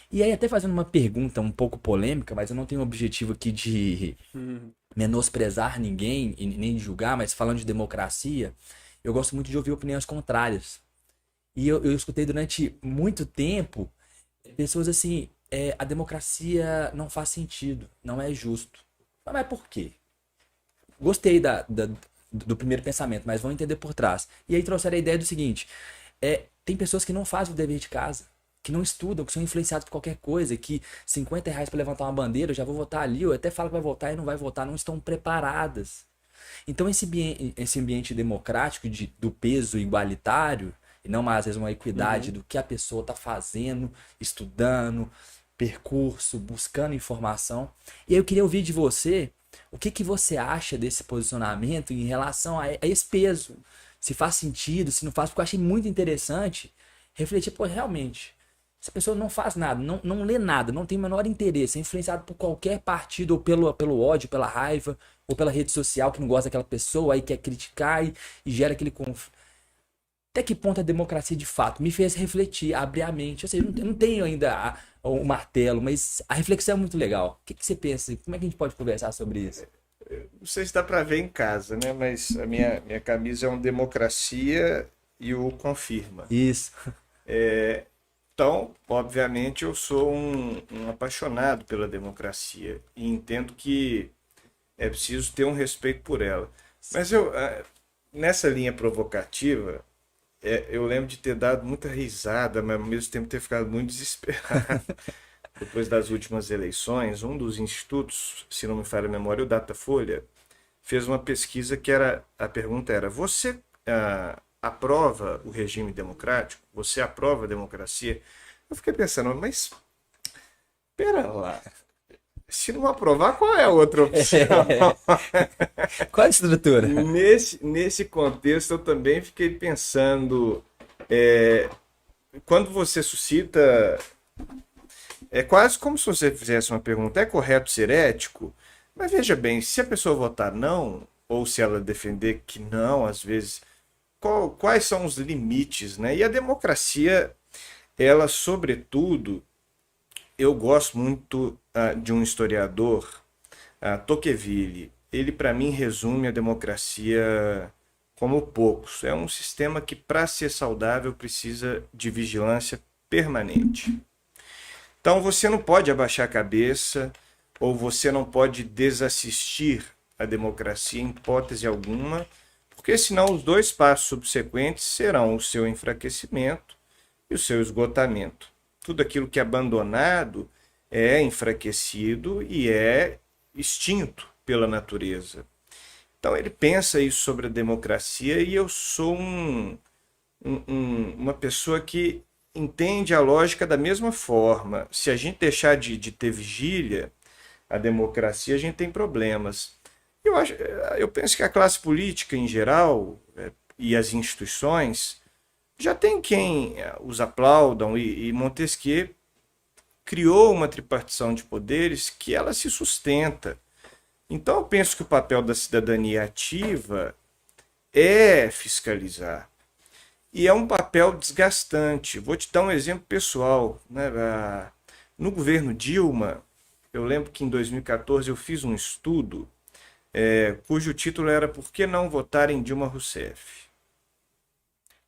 E aí, até fazendo uma pergunta um pouco polêmica, mas eu não tenho o objetivo aqui de menosprezar ninguém e nem de julgar, mas falando de democracia, eu gosto muito de ouvir opiniões contrárias. E eu escutei durante muito tempo pessoas assim, a democracia não faz sentido, não é justo. Mas por quê? Gostei do primeiro pensamento, mas vão entender por trás. E aí trouxeram a ideia do seguinte: tem pessoas que não fazem o dever de casa, que não estudam, que são influenciados por qualquer coisa, que R$ 50 para levantar uma bandeira, eu já vou votar ali, ou até fala que vai votar e não vai votar, não estão preparadas. Então esse ambiente democrático do peso igualitário, e não mais às vezes uma equidade Uhum. do que a pessoa está fazendo, estudando, percurso, buscando informação. E aí eu queria ouvir de você o que você acha desse posicionamento em relação a esse peso. Se faz sentido, se não faz, porque eu achei muito interessante refletir, pô, realmente, se a pessoa não faz nada, não lê nada, não tem o menor interesse, é influenciado por qualquer partido, ou pelo ódio, pela raiva, ou pela rede social que não gosta daquela pessoa, aí quer criticar e gera aquele conflito. Até que ponto a democracia de fato me fez refletir, abrir a mente? Eu sei, eu não tenho ainda o martelo, mas a reflexão é muito legal. O que você pensa? Como é que a gente pode conversar sobre isso? Não sei se dá para ver em casa, né? Mas a minha camisa é uma democracia e o confirma. Isso. Então, obviamente, eu sou um apaixonado pela democracia e entendo que é preciso ter um respeito por ela. Mas nessa linha provocativa, eu lembro de ter dado muita risada, mas ao mesmo tempo ter ficado muito desesperado. Depois das últimas eleições, um dos institutos, se não me falha a memória, o Datafolha, fez uma pesquisa que a pergunta era: você aprova o regime democrático? Você aprova a democracia? Eu fiquei pensando, mas pera lá, se não aprovar, qual é a outra opção? Qual a estrutura? Nesse contexto, eu também fiquei pensando, é, quando você suscita, é quase como se você fizesse uma pergunta: é correto ser ético? Mas veja bem, se a pessoa votar não, ou se ela defender que não, às vezes, quais são os limites, né? E a democracia, ela, sobretudo, eu gosto muito de um historiador, Tocqueville. Ele, para mim, resume a democracia como poucos. É um sistema que, para ser saudável, precisa de vigilância permanente. Então, você não pode abaixar a cabeça ou você não pode desassistir a democracia em hipótese alguma, porque senão os dois passos subsequentes serão o seu enfraquecimento e o seu esgotamento. Tudo aquilo que é abandonado é enfraquecido e é extinto pela natureza. Então ele pensa isso sobre a democracia e eu sou uma pessoa que entende a lógica da mesma forma. Se a gente deixar de ter vigília, a democracia, a gente tem problemas. Eu penso que a classe política em geral e as instituições já tem quem os aplaudam e Montesquieu criou uma tripartição de poderes que ela se sustenta. Então eu penso que o papel da cidadania ativa é fiscalizar. E é um papel desgastante. Vou te dar um exemplo pessoal, né? No governo Dilma, eu lembro que em 2014 eu fiz um estudo cujo título era Por que não votar em Dilma Rousseff?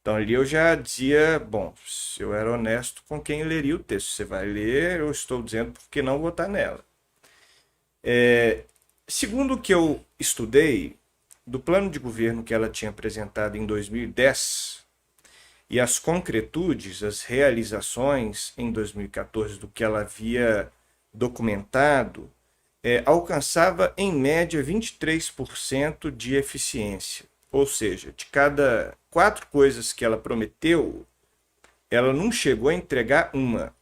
Então ali eu já dizia, bom, se eu era honesto com quem leria o texto, você vai ler, eu estou dizendo por que não votar nela. Segundo o que eu estudei, do plano de governo que ela tinha apresentado em 2010 e as concretudes, as realizações em 2014 do que ela havia documentado, alcançava em média 23% de eficiência. Ou seja, de cada 4 coisas que ela prometeu, ela não chegou a entregar uma.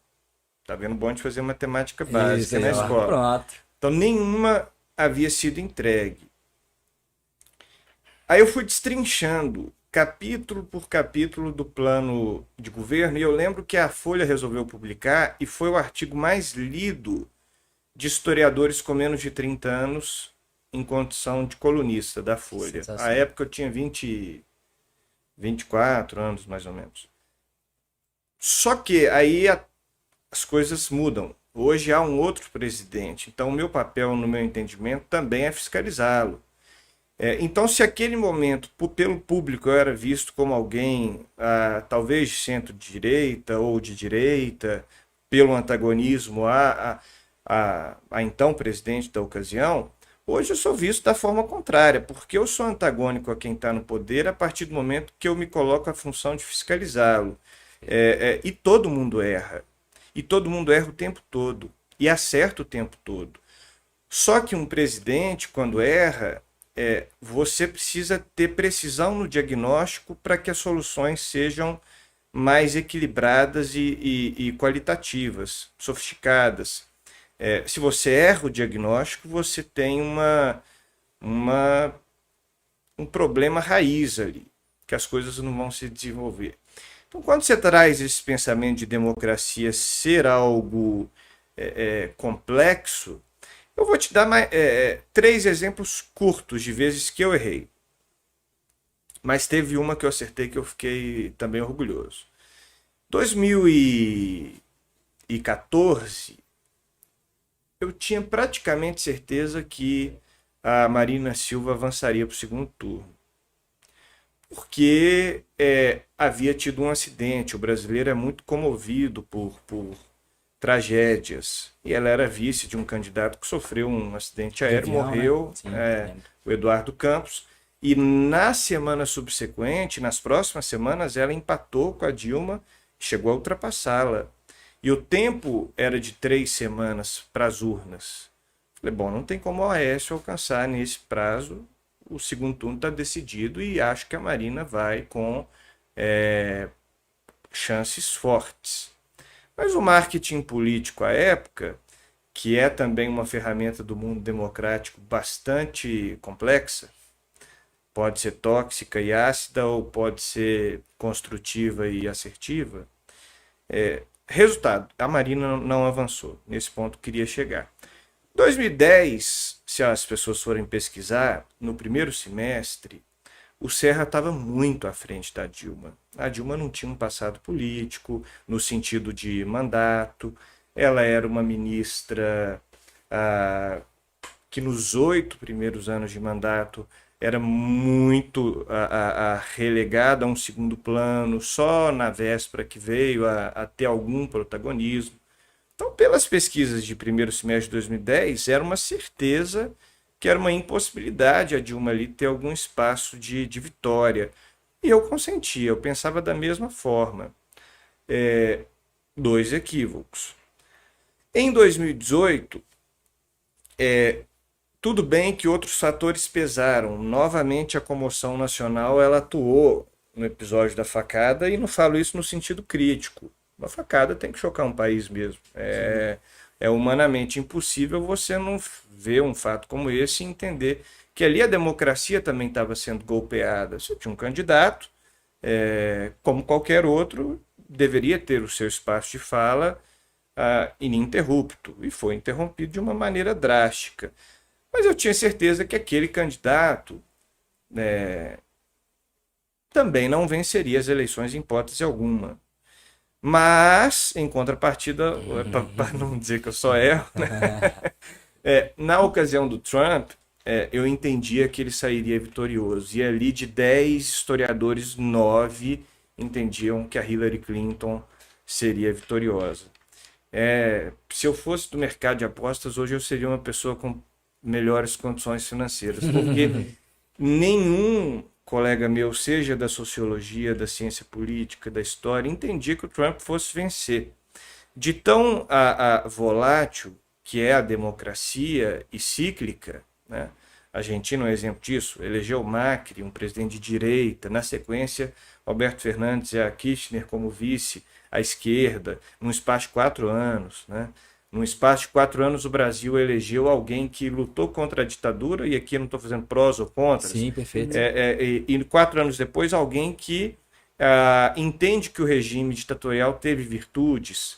Tá vendo? Bom de fazer matemática Isso básica aí, na ó. escola. Pronto. Então, nenhuma havia sido entregue. Aí eu fui destrinchando capítulo por capítulo do plano de governo e eu lembro que a Folha resolveu publicar e foi o artigo mais lido de historiadores com menos de 30 anos em condição de colunista da Folha. À Sensacional. época eu tinha 24 anos, mais ou menos. Só que aí as coisas mudam. Hoje há um outro presidente, então o meu papel, no meu entendimento, também é fiscalizá-lo. Então, se aquele momento, pelo público, eu era visto como alguém, talvez de centro-direita ou de direita, pelo antagonismo a então presidente da ocasião, hoje eu sou visto da forma contrária, porque eu sou antagônico a quem está no poder a partir do momento que eu me coloco a função de fiscalizá-lo. E todo mundo erra. E todo mundo erra o tempo todo. E acerta o tempo todo. Só que um presidente, quando erra, você precisa ter precisão no diagnóstico para que as soluções sejam mais equilibradas e qualitativas, sofisticadas. Se você erra o diagnóstico, você tem um problema raiz ali, que as coisas não vão se desenvolver. Então, quando você traz esse pensamento de democracia ser algo complexo, eu vou te dar 3 exemplos curtos de vezes que eu errei. Mas teve uma que eu acertei que eu fiquei também orgulhoso. 2014, eu tinha praticamente certeza que a Marina Silva avançaria para o segundo turno. Porque havia tido um acidente. O brasileiro é muito comovido por tragédias. E ela era vice de um candidato que sofreu um acidente aéreo, morreu, né? Sim, o Eduardo Campos. E na semana subsequente, nas próximas semanas, ela empatou com a Dilma e chegou a ultrapassá-la. E o tempo era de 3 semanas para as urnas. Falei, bom, não tem como o Aécio alcançar nesse prazo. O segundo turno está decidido e acho que a Marina vai com chances fortes. Mas o marketing político à época, que é também uma ferramenta do mundo democrático bastante complexa, pode ser tóxica e ácida ou pode ser construtiva e assertiva. Resultado, a Marina não avançou. Nesse ponto queria chegar. 2010, se as pessoas forem pesquisar, no primeiro semestre, o Serra estava muito à frente da Dilma. A Dilma não tinha um passado político, no sentido de mandato. Ela era uma ministra que nos 8 primeiros anos de mandato era muito relegada a um segundo plano, só na véspera que veio a ter algum protagonismo. Então, pelas pesquisas de primeiro semestre de 2010, era uma certeza que era uma impossibilidade a Dilma ali ter algum espaço de vitória. E eu consentia, eu pensava da mesma forma. 2 equívocos. Em 2018, tudo bem que outros fatores pesaram. Novamente, a comoção nacional ela atuou no episódio da facada, e não falo isso no sentido crítico. Uma facada tem que chocar um país mesmo. É humanamente impossível você não ver um fato como esse e entender que ali a democracia também estava sendo golpeada. Você tinha um candidato, como qualquer outro, deveria ter o seu espaço de fala ininterrupto, e foi interrompido de uma maneira drástica. Mas eu tinha certeza que aquele candidato também não venceria as eleições em hipótese alguma. Mas, em contrapartida, para não dizer que eu só erro, né? Na ocasião do Trump, eu entendia que ele sairia vitorioso. E ali de 10 historiadores, 9 entendiam que a Hillary Clinton seria vitoriosa. Se eu fosse do mercado de apostas, hoje eu seria uma pessoa com melhores condições financeiras, porque nenhum colega meu, seja da sociologia, da ciência política, da história, entendia que o Trump fosse vencer. De tão volátil que é a democracia e cíclica, né? A Argentina é um exemplo disso, elegeu Macri, um presidente de direita, na sequência Alberto Fernandes e a Kirchner como vice, à esquerda, num espaço de 4 anos, né? Num espaço de 4 anos, o Brasil elegeu alguém que lutou contra a ditadura, e aqui eu não estou fazendo prós ou contras. Sim, perfeito. E 4 anos depois, alguém que entende que o regime ditatorial teve virtudes.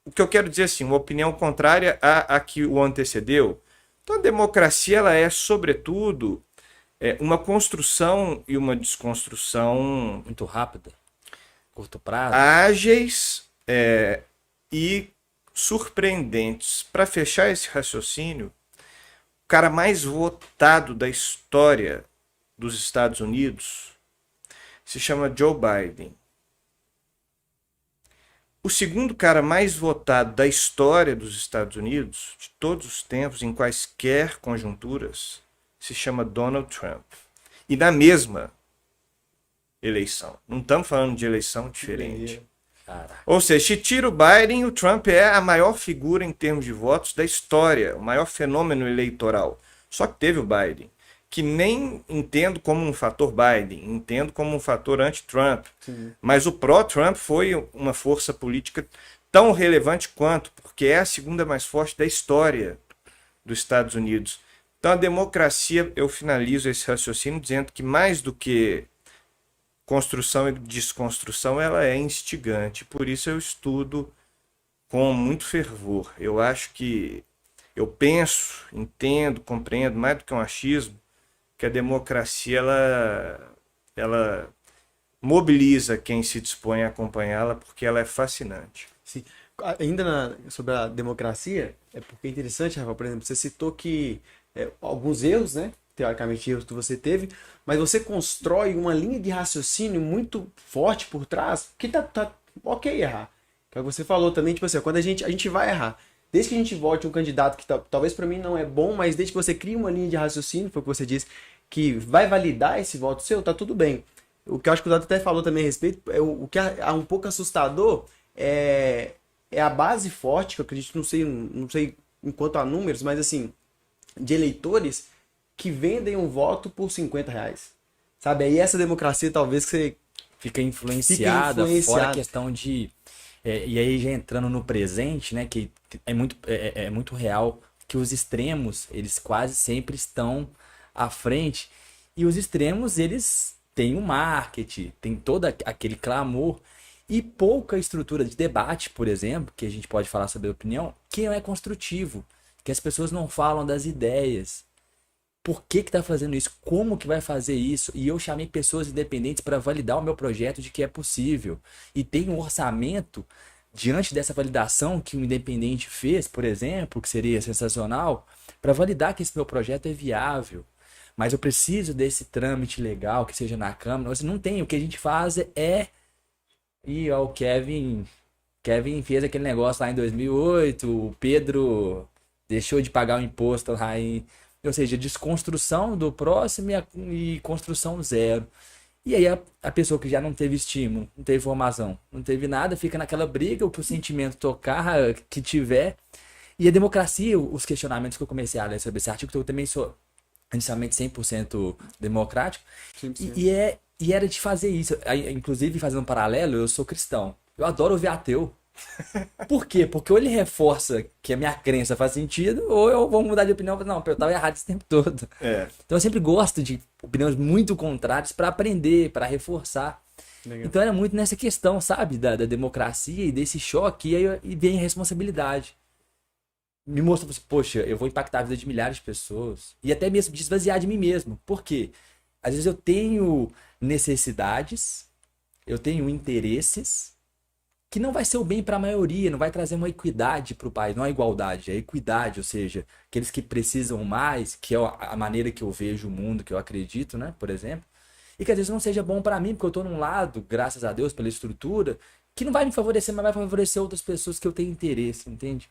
O que eu quero dizer assim, uma opinião contrária à que o antecedeu. Então, a democracia ela é, sobretudo, uma construção e uma desconstrução muito rápida, curto prazo, ágeis, e surpreendentes. Para fechar esse raciocínio, o cara mais votado da história dos Estados Unidos se chama Joe Biden. O segundo cara mais votado da história dos Estados Unidos, de todos os tempos, em quaisquer conjunturas, se chama Donald Trump. E na mesma eleição. Não estamos falando de eleição diferente. Ou seja, se tira o Biden, o Trump é a maior figura em termos de votos da história, o maior fenômeno eleitoral. Só que teve o Biden, que nem entendo como um fator Biden, entendo como um fator anti-Trump. Mas o pró-Trump foi uma força política tão relevante quanto, porque é a segunda mais forte da história dos Estados Unidos. Então a democracia, eu finalizo esse raciocínio dizendo que mais do que construção e desconstrução, ela é instigante. Por isso eu estudo com muito fervor. Eu acho que eu penso, entendo, compreendo, mais do que um achismo, que a democracia ela mobiliza quem se dispõe a acompanhá-la porque ela é fascinante. Sim. Ainda sobre a democracia, é porque é interessante, Rafael, por exemplo, você citou que alguns erros, né? Teoricamente erros que você teve, mas você constrói uma linha de raciocínio muito forte por trás, que tá ok errar. Que é o que você falou também, tipo assim, quando a gente vai errar. Desde que a gente vote um candidato que talvez para mim não é bom, mas desde que você cria uma linha de raciocínio, foi o que você disse, que vai validar esse voto seu, tá tudo bem. O que eu acho que o Dado até falou também a respeito, o que é um pouco assustador é a base forte, que eu acredito, não sei em quanto a números, mas assim, de eleitores que vendem um voto por R$50. Sabe? Aí essa democracia talvez que você fica influenciada. Fora a questão de... e aí já entrando no presente, né? Que é muito real que os extremos, eles quase sempre estão à frente. E os extremos, eles têm um marketing, tem todo aquele clamor e pouca estrutura de debate, por exemplo, que a gente pode falar sobre a opinião, que não é construtivo, que as pessoas não falam das ideias. Por que tá fazendo isso? Como que vai fazer isso? E eu chamei pessoas independentes para validar o meu projeto de que é possível. E tem um orçamento diante dessa validação que um independente fez, por exemplo, que seria sensacional, para validar que esse meu projeto é viável. Mas eu preciso desse trâmite legal, que seja na Câmara. Você não tem. O que a gente faz E ó, o Kevin fez aquele negócio lá em 2008, o Pedro deixou de pagar o imposto lá em... Ou seja, desconstrução do próximo e construção zero. E aí a pessoa que já não teve estímulo, não teve formação, não teve nada, fica naquela briga, o que o sentimento tocar, que tiver. E a democracia, os questionamentos que eu comecei a ler sobre esse artigo, eu também sou inicialmente 100% democrático. E era de fazer isso. Inclusive, fazendo um paralelo, eu sou cristão. Eu adoro ouvir ateu. Por quê? Porque ou ele reforça que a minha crença faz sentido, ou eu vou mudar de opinião. Não, eu tava errado esse tempo todo. Então eu sempre gosto de opiniões muito contrárias para aprender, para reforçar. Legal. Então era muito nessa questão, sabe? Da democracia e desse choque, e vem a responsabilidade. Me mostra, poxa, eu vou impactar a vida de milhares de pessoas. E até mesmo de esvaziar de mim mesmo. Por quê? Às vezes eu tenho necessidades, eu tenho interesses, que não vai ser o bem para a maioria, não vai trazer uma equidade para o país, não é igualdade, é equidade, ou seja, aqueles que precisam mais, que é a maneira que eu vejo o mundo, que eu acredito, né, por exemplo, e que às vezes não seja bom para mim, porque eu estou num lado, graças a Deus, pela estrutura, que não vai me favorecer, mas vai favorecer outras pessoas que eu tenho interesse, entende?